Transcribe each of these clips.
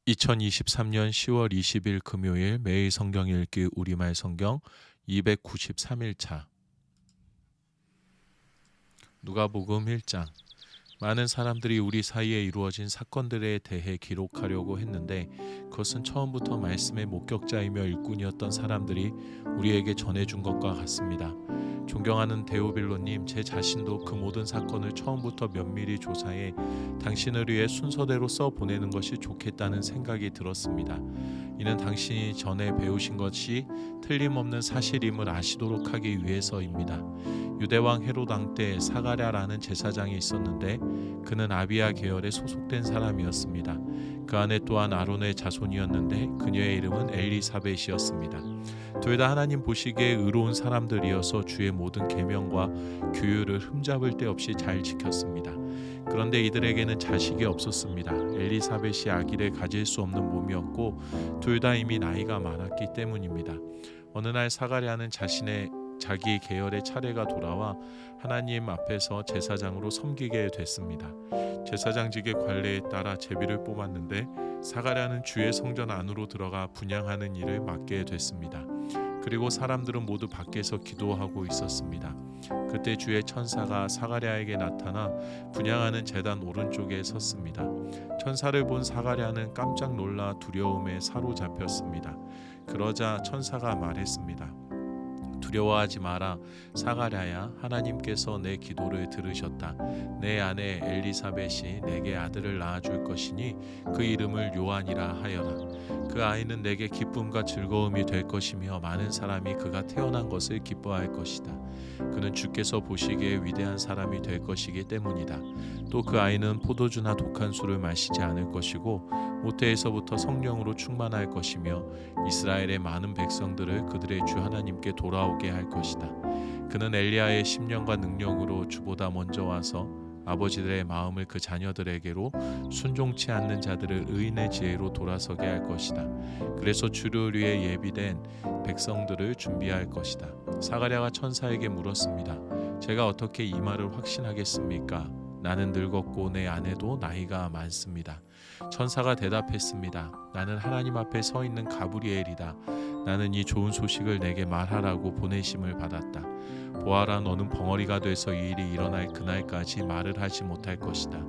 2023년 10월 20일 금요일 매일 성경 읽기 우리말 성경 293일차 누가복음 1장. 많은 사람들이 우리 사이에 이루어진 사건들에 대해 기록하려고 했는데 그것은 처음부터 말씀의 목격자이며 일꾼이었던 사람들이 우리에게 전해준 것과 같습니다. 존경하는 데오빌로님, 제 자신도 그 모든 사건을 처음부터 면밀히 조사해 당신을 위해 순서대로 써보내는 것이 좋겠다는 생각이 들었습니다. 이는 당신이 전에 배우신 것이 틀림없는 사실임을 아시도록 하기 위해서입니다. 유대왕 헤롯 왕 때 사가랴라는 제사장이 있었는데 그는 아비야 계열에 소속된 사람이었습니다. 그 아내 또한 아론의 자손이었는데 그녀의 이름은 엘리사벳이었습니다. 둘 다 하나님 보시기에 의로운 사람들이어서 주의 모든 계명과 규율을 흠잡을 데 없이 잘 지켰습니다. 그런데 이들에게는 자식이 없었습니다. 엘리사벳이 아기를 가질 수 없는 몸이었고 둘 다 이미 나이가 많았기 때문입니다. 어느 날 사가랴는 자기 계열의 차례가 돌아와 하나님 앞에서 제사장으로 섬기게 됐습니다. 제사장직의 관례에 따라 제비를 뽑았는데 사가랴는 주의 성전 안으로 들어가 분향하는 일을 맡게 됐습니다. 그리고 사람들은 모두 밖에서 기도하고 있었습니다. 그때 주의 천사가 사가랴에게 나타나 분향하는 제단 오른쪽에 섰습니다. 천사를 본 사가랴는 깜짝 놀라 두려움에 사로잡혔습니다. 그러자 천사가 말했습니다. 두려워하지 마라. 사가랴야, 하나님께서 내 기도를 들으셨다. 내 아내 엘리사벳이 내게 아들을 낳아줄 것이니 그 이름을 요한이라 하여라. 그 아이는 내게 기쁨과 즐거움이 될 것이며 많은 사람이 그가 태어난 것을 기뻐할 것이다. 그는 주께서 보시기에 위대한 사람이 될 것이기 때문이다. 또 그 아이는 포도주나 독한 술을 마시지 않을 것이고 모태에서부터 성령으로 충만할 것이며 이스라엘의 많은 백성들을 그들의 주 하나님께 돌아오게 할 것이다. 그는 엘리야의 심령과 능력으로 주보다 먼저 와서 아버지들의 마음을 그 자녀들에게로 순종치 않는 자들을 의인의 지혜로 돌아서게 할 것이다. 그래서 주를 위해 예비된 백성들을 준비할 것이다. 사가랴가 천사에게 물었습니다. 제가 어떻게 이 말을 확신하겠습니까? 나는 늙었고 내 아내도 나이가 많습니다. 천사가 대답했습니다. 나는 하나님 앞에 서 있는 가브리엘이다. 나는 이 좋은 소식을 내게 말하라고 보내심을 받았다. 보아라, 너는 벙어리가 돼서 이 일이 일어날 그날까지 말을 하지 못할 것이다.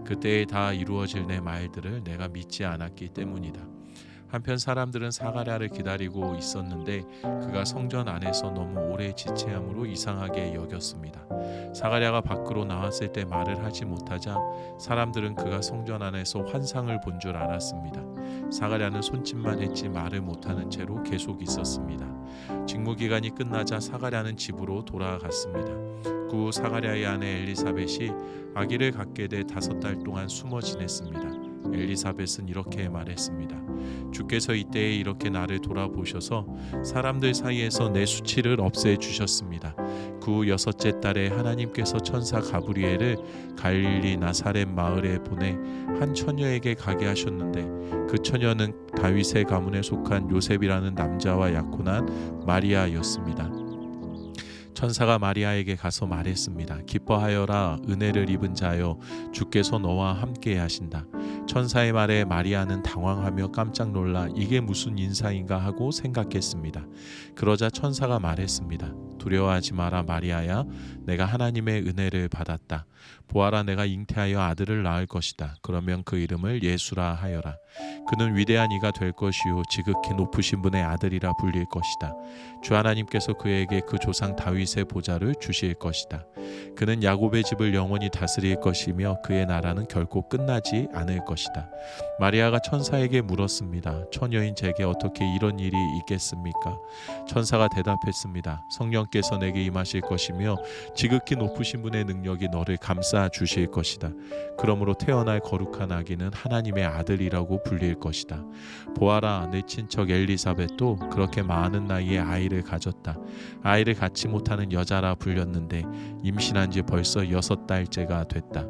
그때에 다 이루어질 내 말들을 내가 믿지 않았기 때문이다. 한편 사람들은 사가랴를 기다리고 있었는데 그가 성전 안에서 너무 오래 지체함으로 이상하게 여겼습니다. 사가랴가 밖으로 나왔을 때 말을 하지 못하자 사람들은 그가 성전 안에서 환상을 본 줄 알았습니다. 사가랴는 손짓만 했지 말을 못하는 채로 계속 있었습니다. 직무기간이 끝나자 사가랴는 집으로 돌아갔습니다. 그 후 사가랴의 아내 엘리사벳이 아기를 갖게 돼 5달 동안 숨어 지냈습니다. 엘리사벳은 이렇게 말했습니다. 주께서 이때에 이렇게 나를 돌아보셔서 사람들 사이에서 내 수치를 없애주셨습니다. 그 후 6째 달에 하나님께서 천사 가브리엘을 갈릴리 나사렛 마을에 보내 한 처녀에게 가게 하셨는데 그 처녀는 다윗의 가문에 속한 요셉이라는 남자와 약혼한 마리아였습니다. 천사가 마리아에게 가서 말했습니다. 기뻐하여라, 은혜를 입은 자여, 주께서 너와 함께 하신다. 천사의 말에 마리아는 당황하며 깜짝 놀라 이게 무슨 인사인가 하고 생각했습니다. 그러자 천사가 말했습니다. 두려워하지 마라 마리아야, 내가 하나님의 은혜를 받았다. 보아라, 내가 잉태하여 아들을 낳을 것이다. 그러면 그 이름을 예수라 하여라. 그는 위대한 이가 될 것이요 지극히 높으신 분의 아들이라 불릴 것이다. 주 하나님께서 그에게 그 조상 다윗의 보좌를 주실 것이다. 그는 야곱의 집을 영원히 다스릴 것이며 그의 나라는 결코 끝나지 않을 것이다. 마리아가 천사에게 물었습니다. 처녀인 제게 어떻게 이런 일이 있겠습니까? 천사가 대답했습니다. 성령께서 내게 임하실 것이며 지극히 높으신 분의 능력이 너를 감싸 주실 것이다. 그러므로 태어날 거룩한 아기는 하나님의 아들이라고 불릴 것이다. 보아라, 내 친척 엘리사벳도 그렇게 많은 나이에 아이를 가졌다. 아이를 갖지 못하는 여자라 불렸는데 임신한 지 벌써 6달째가 됐다.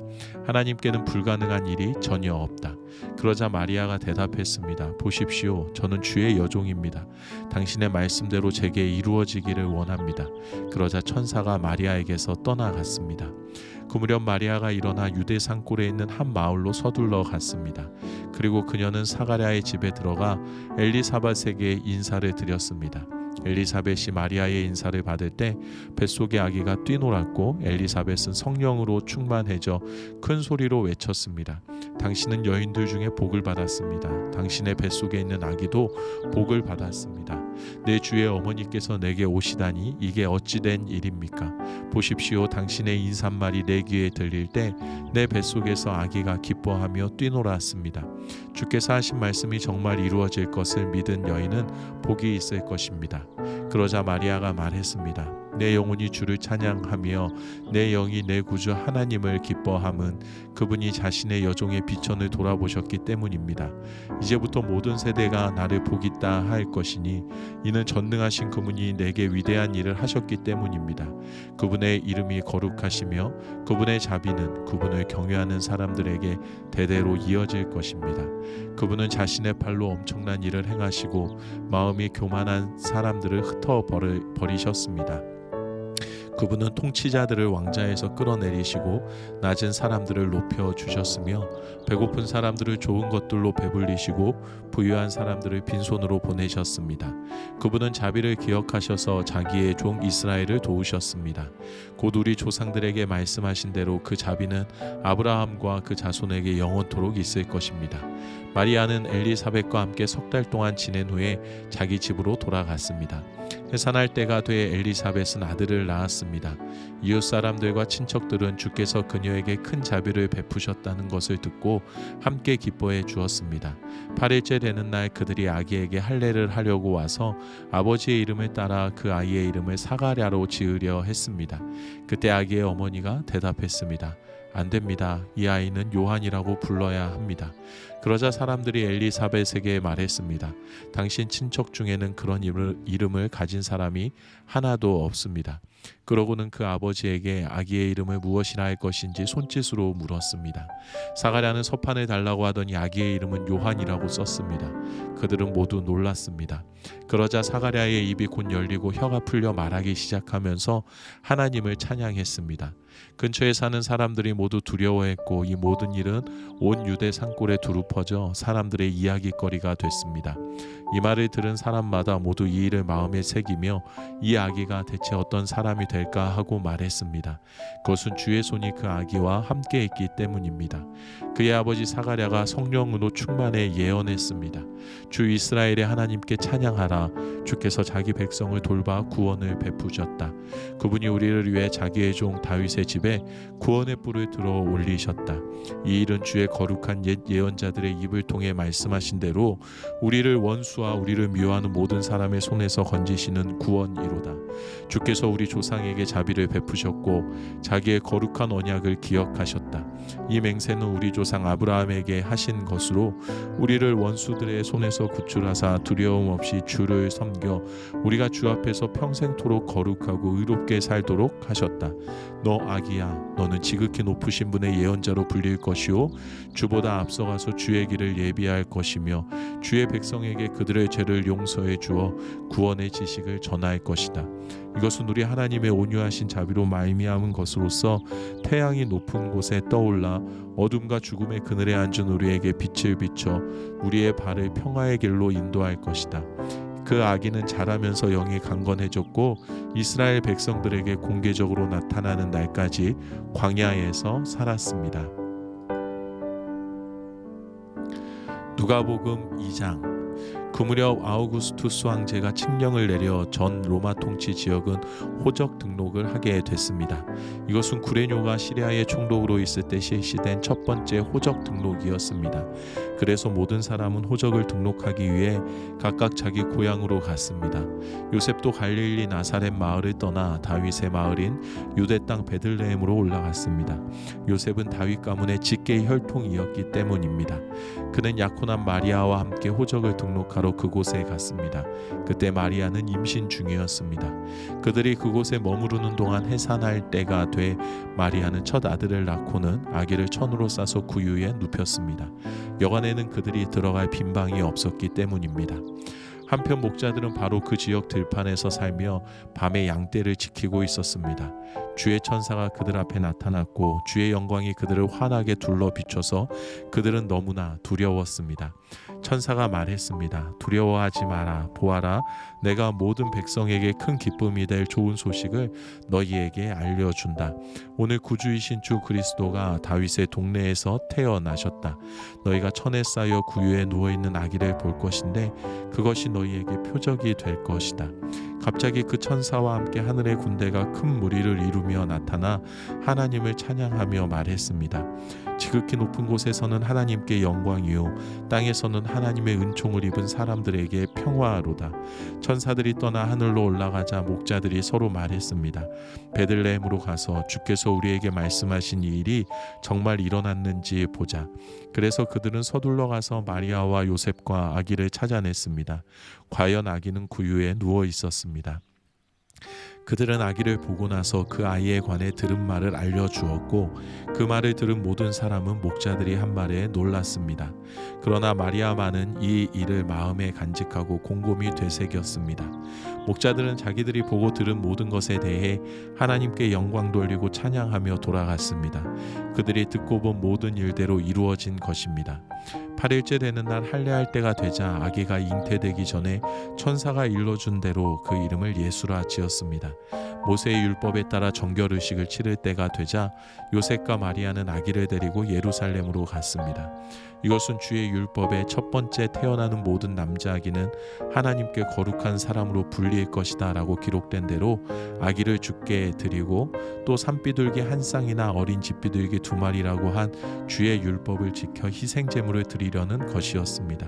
하나님께는 불가능한 일이 전혀 없다. 그러자 마리아가 대답했습니다. 보십시오, 저는 주의 여종입니다. 당신의 말씀대로 제게 이루어지기를 원합니다. 그러자 천사가 마리아에게서 떠나갔습니다. 그 무렵 마리아가 일어나 유대 산골에 있는 한 마을로 서둘러 갔습니다. 그리고 그녀는 사가랴의 집에 들어가 엘리사벳에게 인사를 드렸습니다. 엘리사벳이 마리아의 인사를 받을 때 뱃속의 아기가 뛰놀았고 엘리사벳은 성령으로 충만해져 큰 소리로 외쳤습니다. 당신은 여인들 중에 복을 받았습니다. 당신의 뱃속에 있는 아기도 복을 받았습니다. 내 주의 어머니께서 내게 오시다니 이게 어찌된 일입니까? 보십시오. 당신의 인사말이 내 귀에 들릴 때 내 뱃속에서 아기가 기뻐하며 뛰놀았습니다. 주께서 하신 말씀이 정말 이루어질 것을 믿은 여인은 복이 있을 것입니다. 그러자 마리아가 말했습니다. 내 영혼이 주를 찬양하며 내 영이 내 구주 하나님을 기뻐함은 그분이 자신의 여종의 비천을 돌아보셨기 때문입니다. 이제부터 모든 세대가 나를 복있다 할 것이니 이는 전능하신 그분이 내게 위대한 일을 하셨기 때문입니다. 그분의 이름이 거룩하시며 그분의 자비는 그분을 경외하는 사람들에게 대대로 이어질 것입니다. 그분은 자신의 팔로 엄청난 일을 행하시고 마음이 교만한 사람들을 흩어버리셨습니다. 그분은 통치자들을 왕자에서 끌어내리시고 낮은 사람들을 높여주셨으며 배고픈 사람들을 좋은 것들로 배불리시고 부유한 사람들을 빈손으로 보내셨습니다. 그분은 자비를 기억하셔서 자기의 종 이스라엘을 도우셨습니다. 곧 우리 조상들에게 말씀하신 대로 그 자비는 아브라함과 그 자손에게 영원토록 있을 것입니다. 마리아는 엘리사벳과 함께 석 달 동안 지낸 후에 자기 집으로 돌아갔습니다. 해산할 때가 돼 엘리사벳은 아들을 낳았습니다. 이웃 사람들과 친척들은 주께서 그녀에게 큰 자비를 베푸셨다는 것을 듣고 함께 기뻐해 주었습니다. 8일째 되는 날 그들이 아기에게 할례를 하려고 와서 아버지의 이름을 따라 그 아이의 이름을 사가랴로 지으려 했습니다. 그때 아기의 어머니가 대답했습니다. 안 됩니다. 이 아이는 요한이라고 불러야 합니다. 그러자 사람들이 엘리사벳에게 말했습니다. 당신 친척 중에는 그런 이름을 가진 사람이 하나도 없습니다. 그러고는 그 아버지에게 아기의 이름을 무엇이라 할 것인지 손짓으로 물었습니다. 사가랴는 서판을 달라고 하더니 아기의 이름은 요한이라고 썼습니다. 그들은 모두 놀랐습니다. 그러자 사가랴의 입이 곧 열리고 혀가 풀려 말하기 시작하면서 하나님을 찬양했습니다. 근처에 사는 사람들이 모두 두려워했고 이 모든 일은 온 유대 산골에 두루 퍼져 사람들의 이야기거리가 됐습니다. 이 말을 들은 사람마다 모두 이 일을 마음에 새기며 이 아기가 대체 어떤 사람이 될까 하고 말했습니다. 그것은 주의 손이 그 아기와 함께 있기 때문입니다. 그의 아버지 사가랴가 성령으로 충만해 예언했습니다. 주 이스라엘의 하나님께 찬양하라. 주께서 자기 백성을 돌봐 구원을 베푸셨다. 그분이 우리를 위해 자기의 종 다윗의 집에 구원의 뿔을 들어 올리셨다. 이 일은 주의 거룩한 옛 예언자들의 입을 통해 말씀하신 대로 우리를 원수와 우리를 미워하는 모든 사람의 손에서 건지시는 구원이로다. 주께서 우리 조상에게 자비를 베푸셨고 자기의 거룩한 언약을 기억하셨다. 이 맹세는 우리 조상 아브라함에게 하신 것으로 우리를 원수들의 손에서 구출하사 두려움 없이 주를 섬겨 우리가 주 앞에서 평생토록 거룩하고 의롭게 살도록 하셨다. 너 아기야, 너는 지극히 높으신 분의 예언자로 불릴 것이요 주보다 앞서가서 주의 길을 예비할 것이며 주의 백성에게 그들의 죄를 용서해 주어 구원의 지식을 전할 것이다. 이것은 우리 하나님의 온유하신 자비로 말미암은 것으로서 태양이 높은 곳에 떠올라 어둠과 죽음의 그늘에 앉은 우리에게 빛을 비춰 우리의 발을 평화의 길로 인도할 것이다. 그 아기는 자라면서 영이 강건해졌고 이스라엘 백성들에게 공개적으로 나타나는 날까지 광야에서 살았습니다. 누가복음 2장. 그 무렵 아우구스투스 황제가 칙령을 내려 전 로마 통치 지역은 호적 등록을 하게 됐습니다. 이것은 구레뇨가 시리아의 총독으로 있을 때 실시된 첫 번째 호적 등록이었습니다. 그래서 모든 사람은 호적을 등록하기 위해 각각 자기 고향으로 갔습니다. 요셉도 갈릴리 나사렛 마을을 떠나 다윗의 마을인 유대 땅 베들레헴으로 올라갔습니다. 요셉은 다윗 가문의 직계 혈통이었기 때문입니다. 그는 약혼한 마리아와 함께 호적을 등록하러 그곳에 갔습니다. 그때 마리아는 임신 중이었습니다. 그들이 그곳에 머무르는 동안 해산할 때가 돼 마리아는 첫 아들을 낳고는 아기를 천으로 싸서 구유에 눕혔습니다. 여간에는 그들이 들어갈 빈 방이 없었기 때문입니다. 한편 목자들은 바로 그 지역 들판에서 살며 밤에 양떼를 지키고 있었습니다. 주의 천사가 그들 앞에 나타났고 주의 영광이 그들을 환하게 둘러 비춰서 그들은 너무나 두려웠습니다. 천사가 말했습니다. 두려워하지 마라. 보아라, 내가 모든 백성에게 큰 기쁨이 될 좋은 소식을 너희에게 알려준다. 오늘 구주이신 주 그리스도가 다윗의 동네에서 태어나셨다. 너희가 천에 쌓여 구유에 누워있는 아기를 볼 것인데 그것이 너희에게 표적이 될 것이다. 갑자기 그 천사와 함께 하늘의 군대가 큰 무리를 이루며 나타나 하나님을 찬양하며 말했습니다. 지극히 높은 곳에서는 하나님께 영광이요 땅에서는 하나님의 은총을 입은 사람들에게 평화로다. 천사들이 떠나 하늘로 올라가자 목자들이 서로 말했습니다. 베들레헴으로 가서 주께서 우리에게 말씀하신 이 일이 정말 일어났는지 보자. 그래서 그들은 서둘러 가서 마리아와 요셉과 아기를 찾아냈습니다. 과연 아기는 구유에 누워 있었습니다. 그들은 아기를 보고 나서 그 아이에 관해 들은 말을 알려주었고 그 말을 들은 모든 사람은 목자들이 한 말에 놀랐습니다. 그러나 마리아만은 이 일을 마음에 간직하고 곰곰이 되새겼습니다. 목자들은 자기들이 보고 들은 모든 것에 대해 하나님께 영광 돌리고 찬양하며 돌아갔습니다. 그들이 듣고 본 모든 일대로 이루어진 것입니다. 8일째 되는 날 할례할 때가 되자 아기가 잉태되기 전에 천사가 일러준 대로 그 이름을 예수라 지었습니다. 모세의 율법에 따라 정결의식을 치를 때가 되자 요셉과 마리아는 아기를 데리고 예루살렘으로 갔습니다. 이것은 주의 율법의 첫 번째 태어나는 모든 남자 아기는 하나님께 거룩한 사람으로 불릴 것이다 라고 기록된 대로 아기를 주께 드리고 또 산비둘기 한 쌍이나 어린 집비둘기 2마리라고 한 주의 율법을 지켜 희생제물을 드리려는 것이었습니다.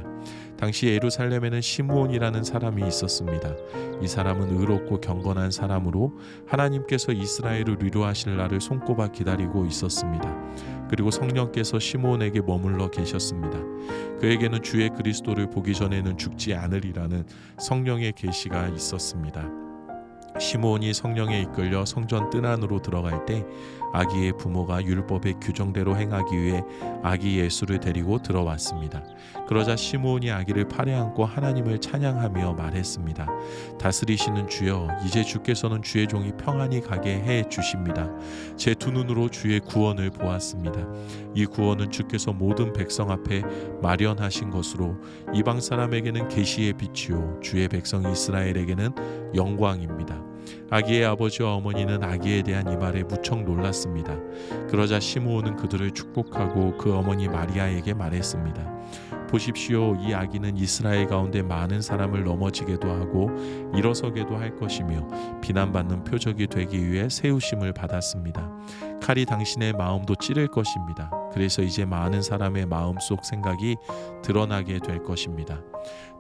당시 예루살렘에는 시므온이라는 사람이 있었습니다. 이 사람은 의롭고 경건한 사람으로 하나님께서 이스라엘을 위로하실 날을 손꼽아 기다리고 있었습니다. 그리고 성령께서 시므온에게 머물러 계셨습니다. 그에게는 주의 그리스도를 보기 전에는 죽지 않으리라는 성령의 계시가 있었습니다. 시므온이 성령에 이끌려 성전 뜰 안으로 들어갈 때 아기의 부모가 율법의 규정대로 행하기 위해 아기 예수를 데리고 들어왔습니다. 그러자 시므온이 아기를 팔에 안고 하나님을 찬양하며 말했습니다. 다스리시는 주여, 이제 주께서는 주의 종이 평안히 가게 해 주십니다. 제 두 눈으로 주의 구원을 보았습니다. 이 구원은 주께서 모든 백성 앞에 마련하신 것으로 이방 사람에게는 계시의 빛이요 주의 백성 이스라엘에게는 영광입니다. 아기의 아버지와 어머니는 아기에 대한 이 말에 무척 놀랐습니다. 그러자 시므온은 그들을 축복하고 그 어머니 마리아에게 말했습니다. 보십시오, 이 아기는 이스라엘 가운데 많은 사람을 넘어지게도 하고 일어서게도 할 것이며 비난받는 표적이 되기 위해 세우심을 받았습니다. 칼이 당신의 마음도 찌를 것입니다. 그래서 이제 많은 사람의 마음속 생각이 드러나게 될 것입니다.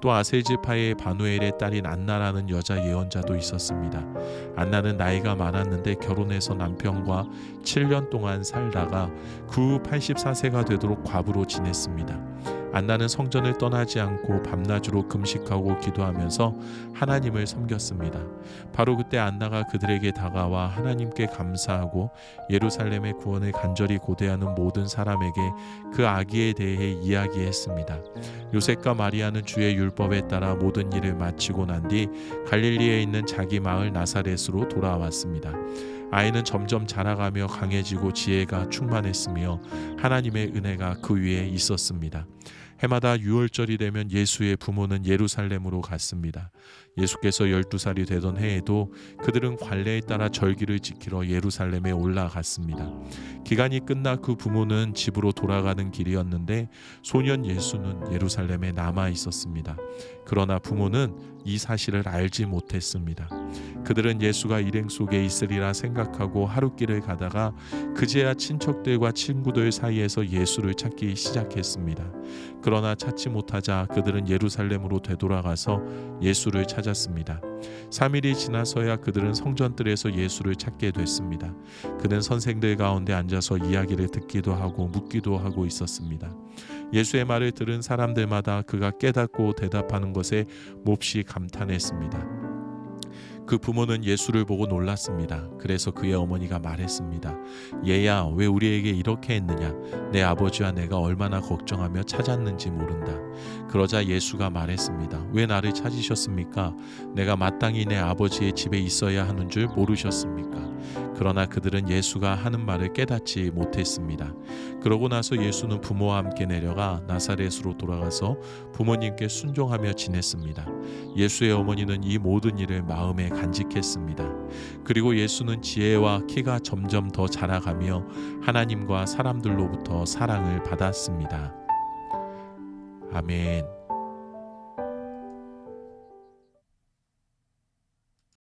또 아셀 지파의 바누엘의 딸인 안나라는 여자 예언자도 있었습니다. 안나는 나이가 많았는데 결혼해서 남편과 7년 동안 살다가 그 후 84세가 되도록 과부로 지냈습니다. 안나는 성전을 떠나지 않고 밤낮으로 금식하고 기도하면서 하나님을 섬겼습니다. 바로 그때 안나가 그들에게 다가와 하나님께 감사하고 예루살렘의 구원을 간절히 고대하는 모든 사람에게 그 아기에 대해 이야기했습니다. 요셉과 마리아는 주의 율법에 따라 모든 일을 마치고 난 뒤 갈릴리에 있는 자기 마을 나사렛으로 돌아왔습니다. 아이는 점점 자라가며 강해지고 지혜가 충만했으며 하나님의 은혜가 그 위에 있었습니다. 해마다 6월절이 되면 예수의 부모는 예루살렘으로 갔습니다. 예수께서 12살이 되던 해에도 그들은 관례에 따라 절기를 지키러 예루살렘에 올라갔습니다. 기간이 끝나 그 부모는 집으로 돌아가는 길이었는데 소년 예수는 예루살렘에 남아 있었습니다. 그러나 부모는 이 사실을 알지 못했습니다. 그들은 예수가 일행 속에 있으리라 생각하고 하룻길을 가다가 그제야 친척들과 친구들 사이에서 예수를 찾기 시작했습니다. 그러나 찾지 못하자 그들은 예루살렘으로 되돌아가서 예수를 찾았습니다. 3일이 지나서야 그들은 성전뜰에서 예수를 찾게 됐습니다. 그는 선생들 가운데 앉아서 이야기를 듣기도 하고 묻기도 하고 있었습니다. 예수의 말을 들은 사람들마다 그가 깨닫고 대답하는 것에 몹시 감탄했습니다. 그 부모는 예수를 보고 놀랐습니다. 그래서 그의 어머니가 말했습니다. 얘야, 왜 우리에게 이렇게 했느냐? 내 아버지와 내가 얼마나 걱정하며 찾았는지 모른다. 그러자 예수가 말했습니다. 왜 나를 찾으셨습니까? 내가 마땅히 내 아버지의 집에 있어야 하는 줄 모르셨습니까? 그러나 그들은 예수가 하는 말을 깨닫지 못했습니다. 그러고 나서 예수는 부모와 함께 내려가 나사렛으로 돌아가서 부모님께 순종하며 지냈습니다. 예수의 어머니는 이 모든 일을 마음에 간직했습니다. 그리고 예수는 지혜와 키가 점점 더 자라가며 하나님과 사람들로부터 사랑을 받았습니다. 아멘.